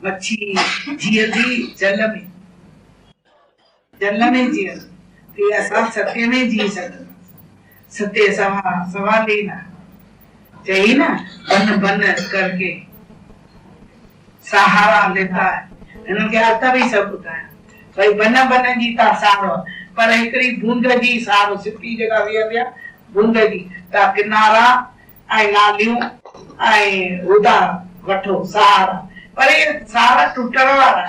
मच्छी जीअंदी जल में जीअंदी असां सत्य में जी सघंदा सत्य सवाल ही ना चाहिए ना बन बन करके सहारा लेता है इनके अर्थ भी सब ॿुधाया भाई बन बन जी ता सहारो पर हिकड़ी बूंद जी सहारो सिपी जगह विया बूंद जी ता किनारा ऐं नालियूं ऐं उदा वठो सहारा पर ये सहारा टुटण वारा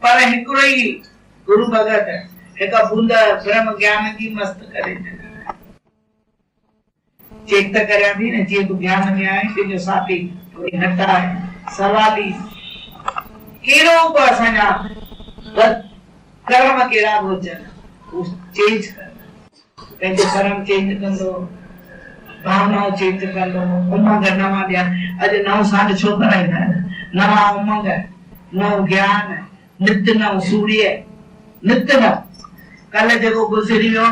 पर हिकड़ो ही गुरु भगत हिक बूंद ब्रह्म ज्ञान जी मस्त करे चेक त करिया थी न जे ज्ञान में आहे तुंहिंजो साथी थोरी घटि आहे सवाली कहिड़ो बि असांजा कर्म कहिड़ा बि हुजनि चेंज कर पंहिंजो कर्म चेंज कंदो भावनाऊं चेंज कंदो उमंग नवां ॾिया अॼु नओं साल छो कराईंदा आहिनि नवां उमंग नओं ज्ञान नित्य नओं सूर्य नित्य नओं कल्ह जेको गुज़री वियो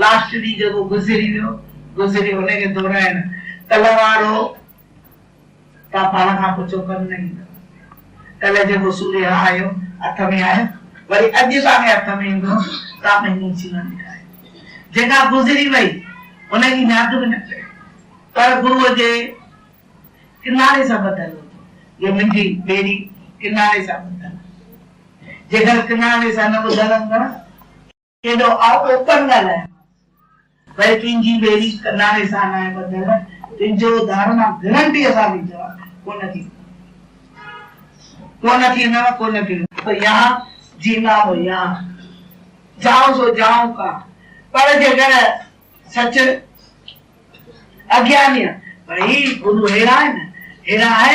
लास्ट ॾींहुं जेको गुज़री वियो गुज़री हुनखे दोहराइण कल्ह वारो तव्हां पाण खां पुछो कमु न ईंदो कल्ह जेको सूर्य आयो हथ में आयो वरी अॼु तव्हांखे हथ में ईंदो तव्हां पंहिंजी जीवन ठाहे जेका गुज़री वई हुनजी यादि बि न कयो पर गुरूअ जे किनारे सां ॿधल हुजे ये मुंहिंजी ॿेड़ी किनारे सां ॿधल जेकर किनारे सां न ॿधल हूंदा केॾो ओपन ॻाल्हाए भाई तुंहिंजी ॿेड़ी किनारे सां न आहे ॿधल तुंहिंजो धारणा गारंटी सां थी चवां कोन थी तो यहाँ जीना हो यहाँ जाओ सो जाओ का पर जेकर सच अज्ञानी भाई गुरु हेड़ा है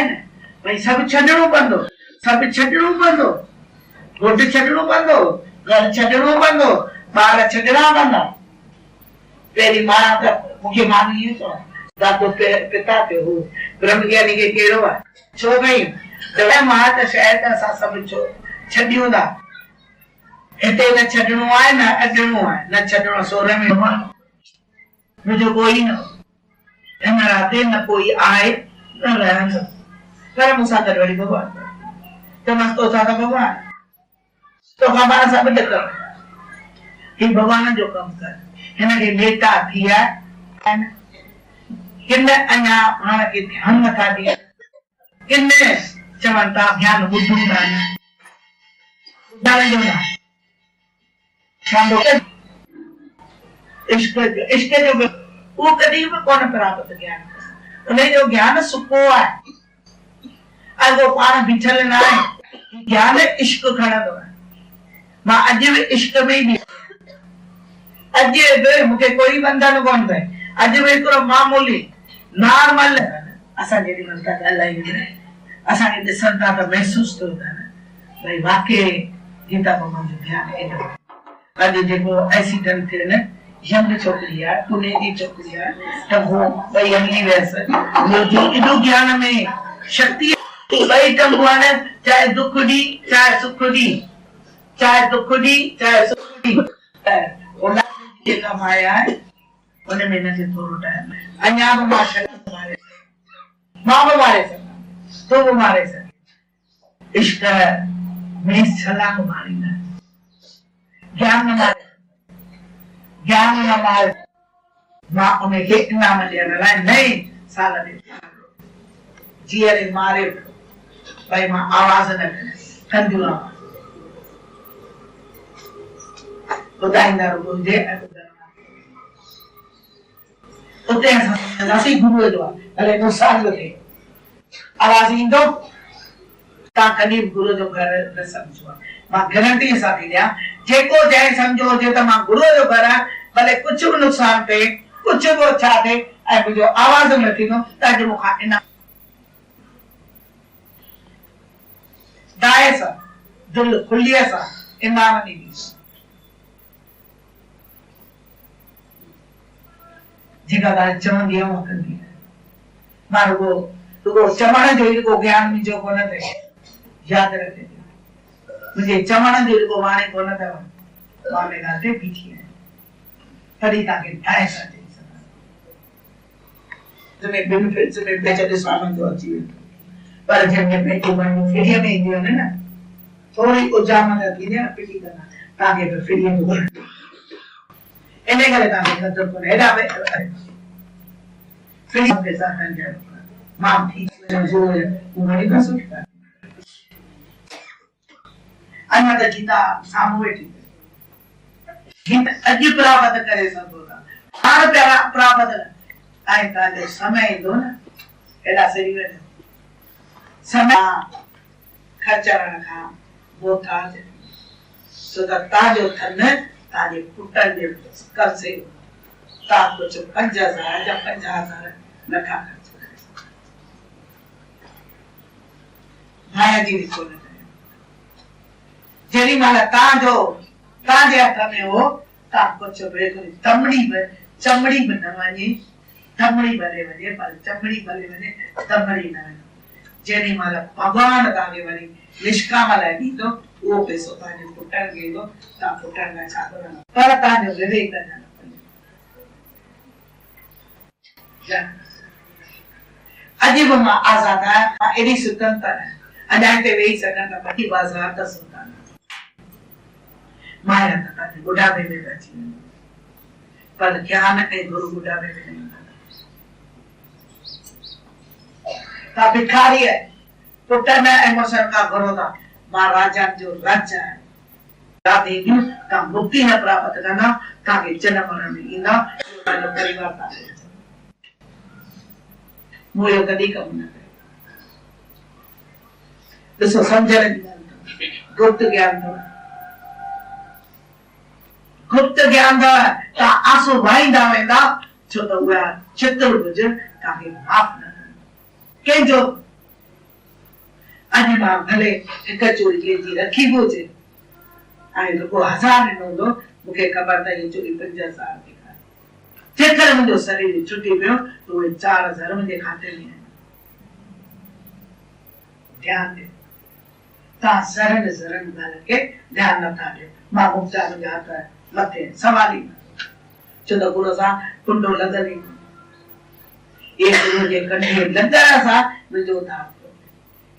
न भाई सब छॾणो पवंदो घोट छॾणो पवंदो घर छॾणो पवंदो ॿार छॾणा पवंदा पहिरीं मां त मूंखे मानी इहो चवां दादो पिता पियो हो ब्रह्म ज्ञानी खे कहिड़ो आहे छो कई त मां त शायदि असां सभु छॾियूं था हिते न छॾणो आहे न अॾणो आहे न छॾणो सोर में मुंहिंजो कोई न हिन राति न कोई आहे न रहंदो पर मूंसां गॾु वरी भॻवान त मां तोसां त भॻवान तोखां पाण सां ॿध कर ही भॻवान जो कमु कर हिनखे नेता थी आहे किन अञा हाणे के ध्यान नथा ॾियनि किन चवनि था ध्यान ॿुधूं था ॿुधण जो न इश्क जो उहो कॾहिं बि कोन प्राप्त ज्ञान उनजो ज्ञान सुको आहे अॻो पाण बीठल न आहे ज्ञान इश्क खणंदो आहे मां अॼु बि इश्क में ई अॼु बि मूंखे कोई बंधन कोन अथई अॼु बि हिकिड़ो मामूली नॉर्मल असां जेॾी महिल था ॻाल्हायूं असांखे ॾिसनि था त महसूस थो थिए भई वाकई गीता भॻवान जो ध्यानु एॾो अॼु जेको एक्सीडेंट थियो न यंग छोकिरी आहे पुणे जी छोकिरी आहे त उहो ॿई हली वियसि एॾो ज्ञान में शक्ति ॿई टंगू आहिनि चाहे दुख ॾी चाहे सुख ॾी चाहे दुख ॾी चाहे सुख ॾी जेका माया आहे उन में हिनखे थोरो टाइम अञा बि मां मां बि मारे सघां तूं बि मारे सघे इश्क में छलांग मारींदा ज्ञान न मारे मां उनखे इनाम ॾियण लाइ नए साल में जीअरे मारे भई मां आवाज़ न कंदियूं आवाज़ ॿुधाईंदा हुजे उते असां गुरुअ जो आहे भले नुक़सान थिए आवाज़ ईंदो तव्हां कॾहिं बि गुरुअ जो घर न सम्झो आहे मां गारंटी सां थी ॾियां जेको जंहिं सम्झो हुजे त मां गुरुअ जो घर आहे भले कुझु बि नुक़सान थिए कुझु बि छा थिए ऐं मुंहिंजो आवाज़ न थींदो त अॼु मूंखां इनाम दाए सां दिलि खुलीअ सां इनाम ॾींदी जेका ॻाल्हि चवंदी आहे उहा कंदी आहे मां रुगो चवण जो ई रुगो ज्ञान मुंहिंजो कोन अथई यादि रखे मुंहिंजे चवण जो रुगो वाणी कोन अथव मां उन ॻाल्हि ते बीठी आहियां तॾहिं तव्हांखे ठाहे सां चई सघां बेनिफिट्स में जॾहिं स्वामी जो अची वेंदो पर जंहिंखे पंहिंजी वणनी फिरीअ में ईंदियूं आहिनि न, थोरी उजामत थींदी आहे न फिटी कंदा, तव्हांखे बि फिरीअ में वणंदो। इन करे तव्हांखे क़दुरु कोन्हे। हेॾा फिरी के साथ मां ठीक जो वणी न सुठी अञा त गीता साम्हूं वेठी गीता अॼु प्राप्त करे सघो था, हर प्यारा प्राप्त ऐं तव्हांजो समय ईंदो न हेॾा सही वेंदो समय खचरण खां बोथाज सो त तव्हांजो धन तव्हांजे पुटनि जे कर से तव्हां कुझु 5,000 या 50,000 नथा ख़र्च करे सघो। भाया जी बि कोन करे जेॾी महिल तव्हांजे हथ में हो तव्हां कुझु बि चमड़ी बि न वञे, थमड़ी भले वञे पर चमड़ी भले वञे, थमड़ी न वञे। जेॾी महिल भॻवान तव्हांखे वरी निष्काम लाइ ॾींदो उहो पैसो तव्हांजे पुटनि खे ईंदो, तव्हां पुटनि लाइ छा कंदा पर तव्हांजो विवेक न अॼु बि मां आज़ाद आहियां, मां एॾी स्वतंत्र आहियां, अञा हिते वेही सघां त बाक़ी बाज़ार त सुठा माया त तव्हांजे बुढ़ापे में अची वेंदो पर ज्ञान ऐं गुरु बुढ़ापे में न ईंदा। तव्हां भिखारी आहे, पुट न ऐं मुड़ुसनि खां घुरो था, मां राजाउनि जो राजा आहियां। देवियूं तव्हां मुक्ति न प्राप्त कंदा, तव्हांखे जनम मरण में ईंदा, तव्हांजो परिवार तव्हांखे मुंहिंजो कॾहिं कमु न करे। ॾिसो सम्झण जी ॻाल्हि गुप्त ज्ञान अथव, गुप्त ज्ञान अथव, तव्हां आंसू वहाईंदा वेंदा छो त उहा चितुर्भुज तव्हांखे माफ़ न कंहिंजो। अॼु मां भले हिकु चोरी कंहिंजी रखी बि हुजे ऐं रुपो 1000 ॾिनो हूंदो, मूंखे ख़बर त इहा चोरी 5,000 थी खाए। जेकर मुंहिंजो शरीर छुटी पियो त उहे 4,000 मुंहिंजे खाते में आहिनि। ध्यानु ॾियो, तव्हां सरल ॻाल्हि खे ध्यानु नथा ॾियो। मां मुक्ता मुंहिंजा हथ मथे सवाल ई न छो त गुरू सां कुंडो लॻल ई कोन्हे। गुरू जे कंढे लॻण सां मुंहिंजो धार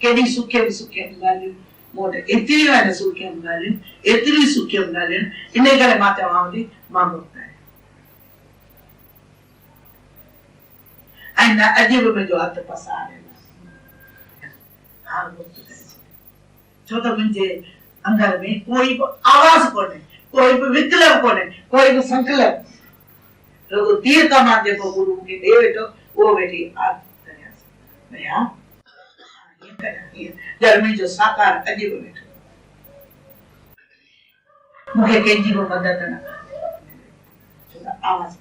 केॾी सुखियूं ॻाल्हियूं मूं वटि एतिरियूं आहिनि, सुखियूं ॻाल्हियूं एतिरियूं सुखियूं ॻाल्हियूं, इन करे मां चवांव थी मां मुक्त आहियां ऐं न अॼु बि मुंहिंजो हथ पसारियल आहे। छो त मुंहिंजे अंदर में कोई बि आवाज़ कोन्हे, कोई बि विकल्प कोन्हे, कोई बि संकल्प, रुगो तीर कमान जेको गुरू मूंखे ॾे वेठो उहो वेठी भैया गर्मी जो साकार अॼु बि वेठो, मूंखे कंहिंजी बि मदद न छो त आवाज़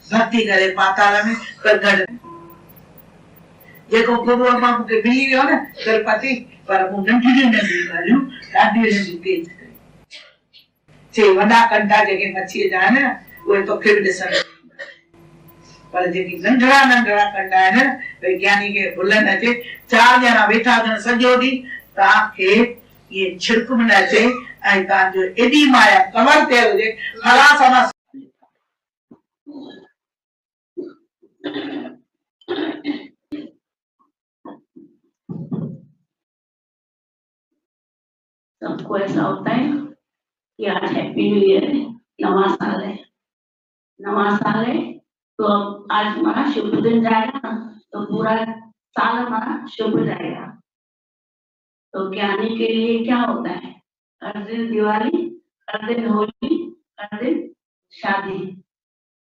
भक्ति करे पाताल में प्रगट जेको गुरू मां मूंखे मिली वियो न तिरुपति, पर मूं नंढियूं ॻाल्हियूं ॾाढियूं नंढियूं तेज कयूं। चई वॾा कंडा जेके मच्छीअ जा आहिनि उहे तोखे बि ॾिसण, पर जेकी नंढड़ा कंडा आहिनि भई ज्ञानी खे भुल न अचे। 4 ॼणा वेठा अथनि सॼो ॾींहुं, तव्हांखे इहे छिड़क बि न अचे ऐं तव्हांजो एॾी माया कवर थियल हुजे फला समा सबको ऐसा होता है कि आज हैप्पी न्यू ईयर है, नवा साल है तो अब आज हमारा शुभ दिन जाएगा ना, तो पूरा साल हमारा शुभ जाएगा। तो ज्ञानी के लिए क्या होता है, हर दिन दिवाली, हर दिन होली, हर दिन शादी।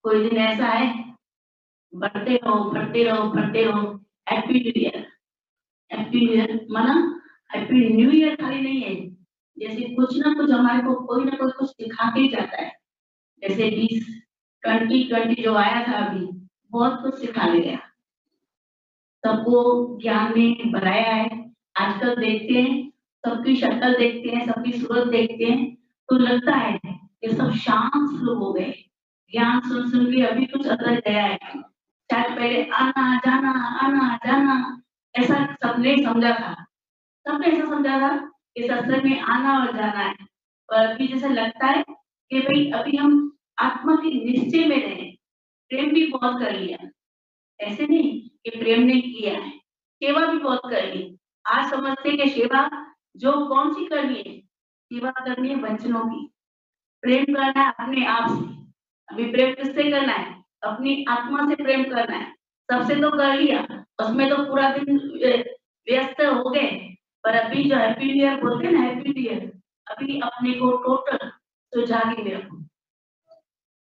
कोई दिन ऐसा है बढ़ते रहो, happy new year. Happy new year माना हैप्पी न्यू ईयर खाली नहीं है, जैसे कुछ ना कुछ हमारे को कोई ना कोई कुछ सिखा के जाता है। जैसे 2020 जो आया था अभी, बहुत कुछ सिखा ले गया, सबको ज्ञान में बनाया है। आजकल देखते हैं, सबकी शक्ल देखते हैं, सबकी सूरत देखते हैं तो लगता है कि सब शांत लोग हो गए। ज्ञान सुन के अभी कुछ अंदर गया है। शायद पहले आना जाना ऐसा सबने समझा था, सबने ऐसा समझा था कि सत्संग में आना और जाना है, पर अभी जैसा लगता है कि भाई अभी हम आत्मा के निश्चय में रहे। प्रेम भी बहुत कर लिया, ऐसे नहीं कि प्रेम नहीं किया है, सेवा भी बहुत करनी है। आज समझते हैं कि सेवा जो कौन सी करनी है, सेवा करनी है वचनों की। प्रेम करना है अपने आप से। अभी प्रेम किससे करना है? अपनी आत्मा से प्रेम करना है। सबसे तो कर लिया, उसमें तो पूरा दिन व्यस्त हो गए। पर अभी जो हैप्पी न्यू ईयर बोलते हैं ना, हैप्पी न्यू ईयर, अभी अपने को टोटल सुजागी में रखो,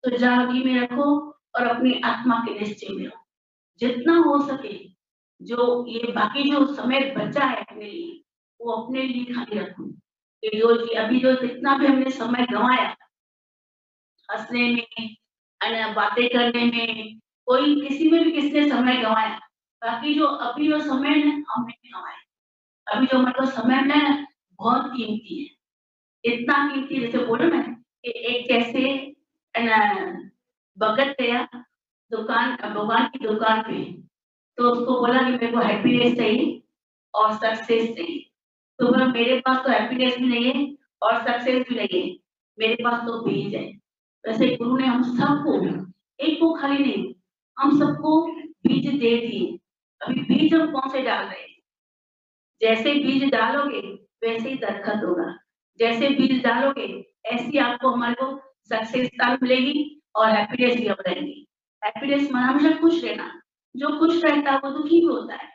सुजागी में रखो और अपनी आत्मा के निश्चय में रखो। जितना हो सके, जो ये बाकी जो समय बचा है अपने लिए, वो अपने लिए खाली रखो। कि जो अभी जो जितना भी हमने समय गंवाया हंसने में, बातें करने में, कोई किसी में भी किसने समय गंवाया, बाकी जो अभी जो समय है हम नहीं गंवाए। अभी जो मतलब समय में बहुत कीमती है, इतना कीमती, जैसे बोलो ना कि एक जैसे भगत गया दुकान, भगवान की दुकान पे, तो उसको बोला कि मेरे को हैप्पीनेस चाहिए और सक्सेस चाहिए। तो बोला मेरे पास तो हैप्पीनेस भी नहीं है और सक्सेस भी नहीं है, मेरे पास तो बीज है। वैसे गुरु ने हम सबको, एक को खाली नहीं, हम सबको बीज दे दिए। अभी बीज हम कौन से डाल रहे हैं? जैसे बीज डालोगे वैसे ही दरखत होगा, जैसे बीज डालोगे ऐसी आपको हमारे को सक्सेस मिलेगी और हैप्पीनेस भी रहेगी। हैप्पीनेस मतलब हमेशा खुश रहना, जो खुश रहता है वो दुखी भी होता है।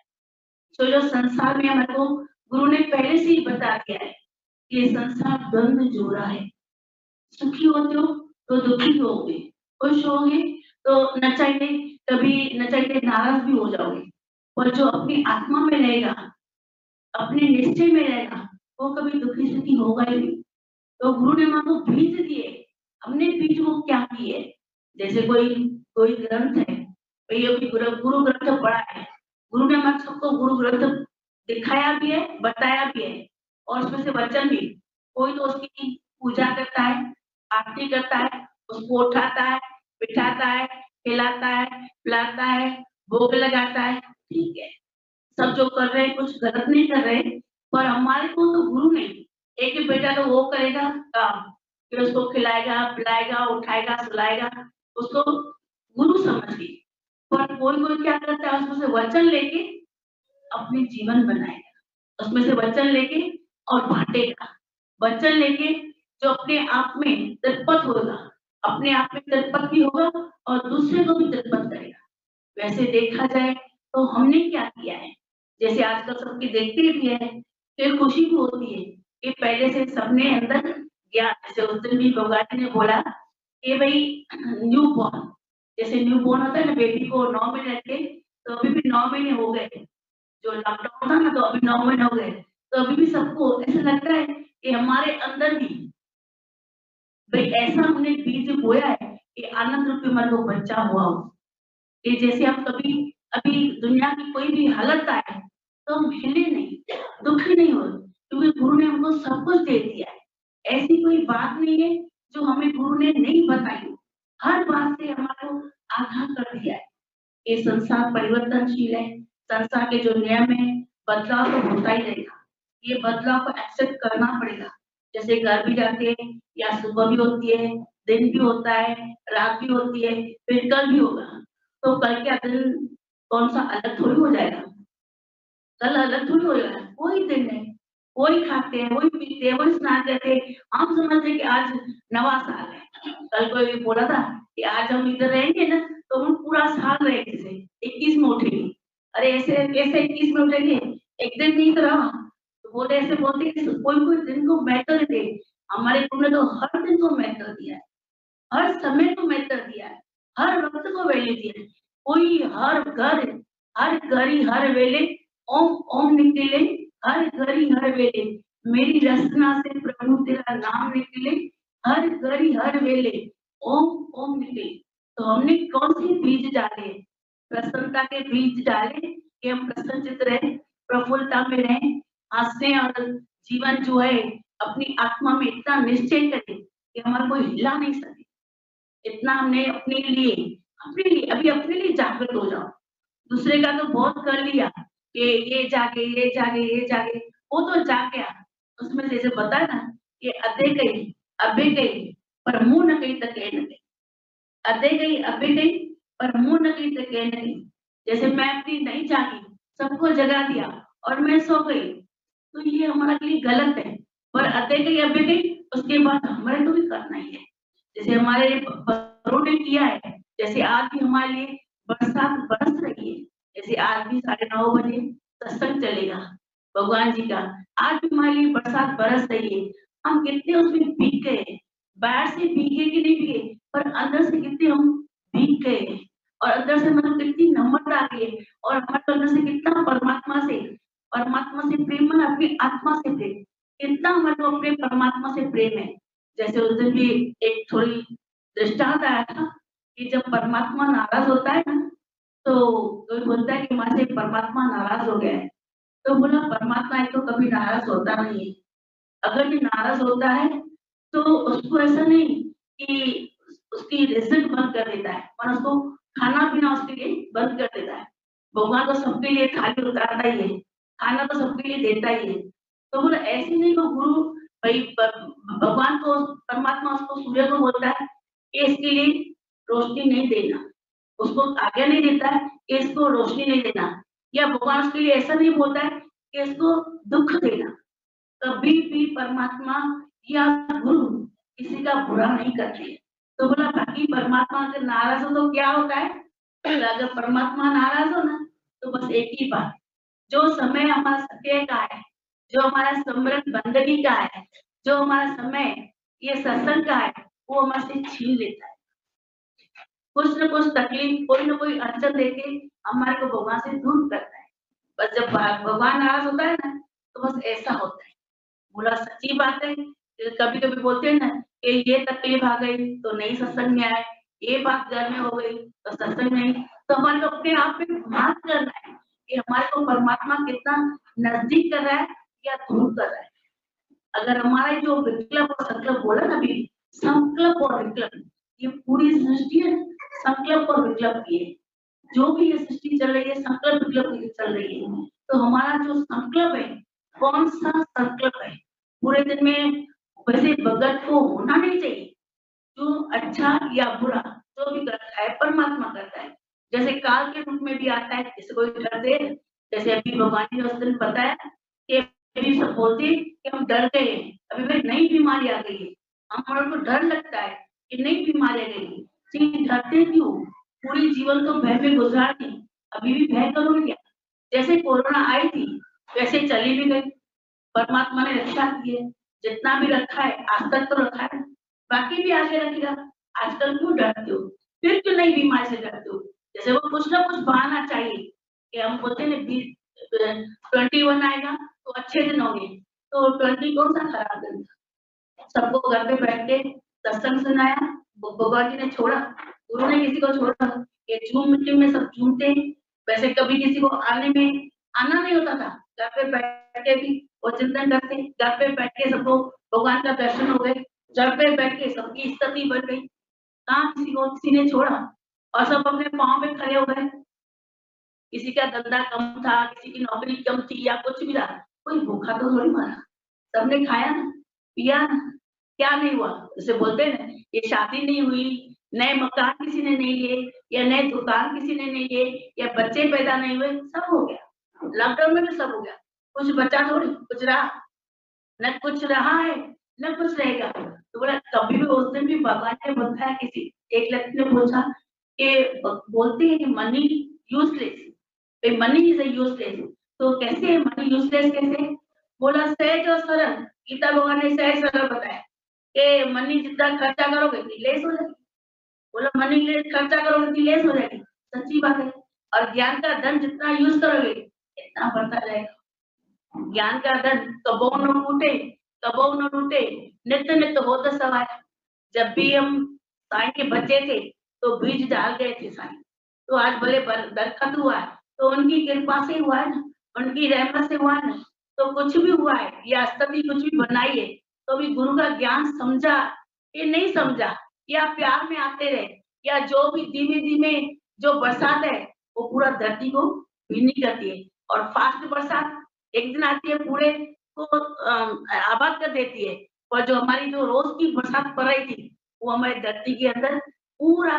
तो जो संसार में हमारे को गुरु ने पहले से ही बता दिया है, ये संसार द्वंद जोड़ा है। सुखी होते हो तो दुखी होगे, खुश होगे तो न चाहते कभी न चाहते नाराज भी हो जाओगे। और जो अपनी आत्मा में रहेगा, अपने निश्चय में रहेगा, वो कभी दुखी सुखी होगा ही नहीं। तो गुरु ने हमको बीज दिए, हमने बीज वो क्या किए? जैसे कोई कोई ग्रंथ है, कोई अभी गुरु ग्रंथ पढ़ा है, गुरु ने हम सबको गुरु ग्रंथ दिखाया भी है, बताया भी है, और उसमें से वचन भी। कोई तो उसकी पूजा करता है, आरती करता है, उसको उठाता है, बिठाता है, खिलाता है, पिलाता है, भोग लगाता है, ठीक है, सब जो कर रहे हैं कुछ गलत नहीं कर रहे। पर हमारे को तो गुरु ने एक ही बेटा तो वो करेगा काम, फिर उसको खिलाएगा, पिलाएगा, उठाएगा, सुलाएगा, उसको गुरु समझ के। पर कोई कोई क्या करता है, उसमें से वचन लेके अपने जीवन बनाएगा, उसमें से वचन लेके और बांटेगा। वचन लेके जो अपने आप में तृप्त होगा, अपने आप में तृप्त भी होगा और दूसरे को भी तृप्त करेगा। वैसे देखा जाए तो हमने क्या किया है, जैसे आजकल सबके देखते भी है, फिर खुशी भी होती है कि पहले से सबने अंदर ज्ञान, जैसे उस दिन भी भगवान जी ने बोला कि भाई न्यू बॉर्न, जैसे न्यू बॉर्न होता है ना, बेबी को 9 महीने रखे, तो अभी भी 9 महीने हो गए, जो लॉकडाउन था ना तो अभी 9 महीने हो गए, तो अभी भी सबको ऐसा लगता है कि हमारे अंदर भी भाई ऐसा हमने बीज बोया है कि आनंद रूपी हमारे को बच्चा हुआ हो। कि जैसे हम कभी अभी दुनिया की कोई भी हालत आए तो हम हिले नहीं, दुखी नहीं हो, क्योंकि गुरु ने हमको सब कुछ दे दिया है। ऐसी कोई बात नहीं है जो हमें गुरु ने नहीं बताई, हर बात से हमारे को आगाह कर दिया है। ये संसार परिवर्तनशील है, संसार के जो नियम है, बदलाव तो होता ही रहेगा, ये बदलाव को एक्सेप्ट करना पड़ेगा। जैसे घर भी जाते हैं या सुबह भी होती है, दिन भी होता है, रात भी होती है, फिर कल भी होगा। तो कल क्या दिन कौन सा अलग थोड़ी हो जाएगा, कल अलग थोड़ी हो जाएगा, वही दिन है, वही खाते हैं, वही पीते हैं, वही स्नान करते हैं। हम समझते हैं कि आज नवा साल है। कल कोई बोला था कि आज हम इधर रहेंगे ना तो हम पूरा साल रहेंगे, जैसे 21 में उठेंगे। अरे ऐसे कैसे 21 में उठेंगे, एक दिन नहीं तो रहा। तो बोले ऐसे बोलते हैं कि कोई कोई दिन को महत्व दे। हमारे गुरु ने तो हर दिन को महत्व दिया है, हर समय को महत्व दिया है, हर वक्त को वैल्यू दिया है। कोई हर घड़ी हर वेले ओम ओम निकले, हर घड़ी हर वेले मेरी रचना से प्रभु तेरा नाम निकले, हर घड़ी हर वेले ओम ओम निकले। तो हमने कौन सी बीज डाले? प्रसन्नता के बीज डाले कि हम प्रसन्नचित रहे, प्रफुल्लता में रहे, हंसने और जीवन जो है अपनी आत्मा में इतना निश्चय करें कि हमारा कोई हिला नहीं सके। इतना हमने अभी अपने लिए जागृत हो जाओ। दूसरे का तो बहुत कर लिया कि ये जागे ये जागे ये जागे, वो तो जाग गया। उसमें जैसे बताया ना कि अधे गई अबे गई पर मुंह न गई तो कह न गई, अधे गई अबे गई पर मुंह न गई तो कह न गई। जैसे मैं अपनी नहीं जागी, सबको जगा दिया और मैं सो गई, तो ये हमारे लिए गलत है। पर अते गई अबे गई, उसके बाद हमारे को भी करना ही है, जैसे हमारे बड़ों ने किया है। जैसे आज भी हमारे लिए बरसात बरस रही है, जैसे आज भी 9:30 बजे सत्संग चलेगा भगवान जी का, आज भी हमारे लिए बरसात बरस रही है। हम कितने उसमें भीग गए, बाहर से भीगे कि नहीं भीगे, पर अंदर से कितने हम भीग गए, और अंदर से मतलब कितनी नम्रता आ गई है, और हमारे अंदर से कितना परमात्मा से प्रेम, मन अपनी आत्मा से प्रेम, कितना मतलब अपने परमात्मा से प्रेम है। जैसे उस दिन भी एक थोड़ी दृष्टांत आया था कि जब परमात्मा नाराज होता है ना, तो कोई बोलता है कि माँ से परमात्मा नाराज हो गया है, तो बोला परमात्मा एक तो कभी नाराज होता नहीं है। अगर ये नाराज होता है तो उसको ऐसा नहीं कि उसकी रिजल्ट बंद कर देता है, और उसको खाना पीना उसके लिए बंद कर देता है। भगवान तो सबके लिए थाली उतारता ही है, खाना तो सबके लिए देता ही है। तो बोला ऐसे नहीं को गुरु भाई भगवान को, परमात्मा उसको, सूर्य को बोलता है कि इसके लिए रोशनी नहीं देना, उसको आज्ञा नहीं देता है कि इसको रोशनी नहीं देना, या भगवान उसके लिए ऐसा नहीं बोलता है कि इसको दुख देना। कभी भी परमात्मा या गुरु किसी का बुरा नहीं करते। तो बोला बाकी परमात्मा अगर नाराज हो तो क्या होता है, तो अगर परमात्मा नाराज हो ना, तो बस एक ही बात, जो समय हमारा सत्य का है, जो हमारा समृद्ध बंदगी का है, जो हमारा समय ये सत्संग का है, वो हमारे से छीन लेता है। कुछ न कुछ तकलीफ, कोई न कोई अड़चन देके हमारे को भगवान से दूर करता है। बस जब भगवान नाराज होता है ना, तो बस ऐसा होता है। बोला सच्ची बात है, कभी-कभी बोलते हैं ना कि ये तकलीफ आ गई तो नहीं सत्संग में आए, ये बात घर में हो गई तो सत्संग में नहीं। तो हमारे को अपने आप पे ध्यान करना है कि हमारे को परमात्मा कितना नजदीक कर रहा है या दूर कर रहा है। अगर हमारा जो विकल्प और संकल्प बोला ना अभी, संकल्प और विकल्प, ये पूरी सृष्टि है संकल्प और विकल्प की है। जो भी ये सृष्टि चल रही है संकल्प विकल्प की चल रही है। तो हमारा जो संकल्प है, कौन सा संकल्प है, पूरे दिन में वैसे भगत को होना नहीं चाहिए, जो अच्छा या बुरा जो भी करता है परमात्मा करता है। जैसे काल के रूप में भी आता है, जैसे कोई डर दे, जैसे अभी भगवान ने उस दिन बताया कि अभी सब बोलते हैं कि हम डर गए हैं, अभी भाई नई बीमारी आ गई है, हमारे को डर लगता है कि नई बीमारी आ गई है, लेकिन डरते क्यों? पूरी जीवन तो भय में गुजार दी, अभी भी भय करोगे क्या? जैसे कोरोना आई थी वैसे चली भी गई, परमात्मा ने रक्षा की है, जितना भी रखा है आज तक तो रखा है, बाकी भी आगे रखेगा। आजकल क्यों डरते हो? फिर क्यों नई बीमारी से डरते हो? जैसे वो कुछ ना कुछ बहाना चाहिए कि हम बोलते हैं ना 21 आएगा तो अच्छे दिन होंगे, तो 20 कौन सा खराब दिन था? सबको घर पे बैठ के सत्संग सुनाया, भगवान जी ने छोड़ा, गुरु ने किसी को छोड़ा? ये जूम मीटिंग में सब झूमते हैं, वैसे कभी किसी को आना नहीं होता था, घर पे बैठ के भी वो चिंतन करते, घर पे बैठ के सबको भगवान का दर्शन हो गए, घर पे बैठ के सबकी स्थिति बढ़ गई। कहाँ किसी ने छोड़ा, और सब अपने पाँव पे खड़े हो गए। किसी का धंधा कम था, किसी की नौकरी कम थी या कुछ भी था, कोई भूखा तो थोड़ी मरा, सबने खाया ना, पिया ना, क्या नहीं हुआ? जैसे बोलते हैं ना, ये शादी नहीं हुई, नए मकान किसी ने नहीं लिए, या नए दुकान किसी ने नहीं लिए, या बच्चे पैदा नहीं हुए, सब हो गया। लॉकडाउन में भी सब हो गया, कुछ बचा थोड़ी, कुछ रहा, न कुछ रहा है न कुछ रहेगा। तो बोला कभी भी उस दिन भी भगवान ने बताया, किसी एक लड़की ने पूछा कि बोलते हैं कि money useless, money is useless, तो कैसे मनी यूजलेस कैसे? बोला सहज और सरल, गीता भगवान ने सहज सरल बताया कि मनी जितना खर्चा करोगे लेस हो जाएगी। बोला मनी खर्चा करोगे कि लेस हो जाएगी, सच्ची बात है। और ज्ञान का धन जितना यूज करोगे इतना बढ़ता जाएगा। ज्ञान का धन कबो न टूटे, कबो न टूटे, नित्य नित्य होता सवाय। जब भी हम साईं के बच्चे थे तो बीज डाल गए थे साईं, तो आज भले दरखत हुआ है तो उनकी कृपा से हुआ है ना, उनकी रहमत से हुआ है ना। तो कुछ भी हुआ है या स्थिति कुछ भी बनाई है, तो भी गुरु का ज्ञान समझा ये नहीं समझा, या प्यार में आते रहे, या जो भी धीमे धीमे जो बरसात है वो पूरा धरती को भीनी करती है, और फास्ट बरसात एक दिन आती है पूरे को आबाद कर देती है। और जो हमारी जो रोज की बरसात पड़ रही थी वो हमारी धरती के अंदर पूरा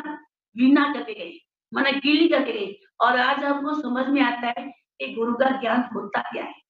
भीना करके गई, माने गीली करके गई। और आज हमको समझ में आता है कि गुरु का ज्ञान होता क्या है।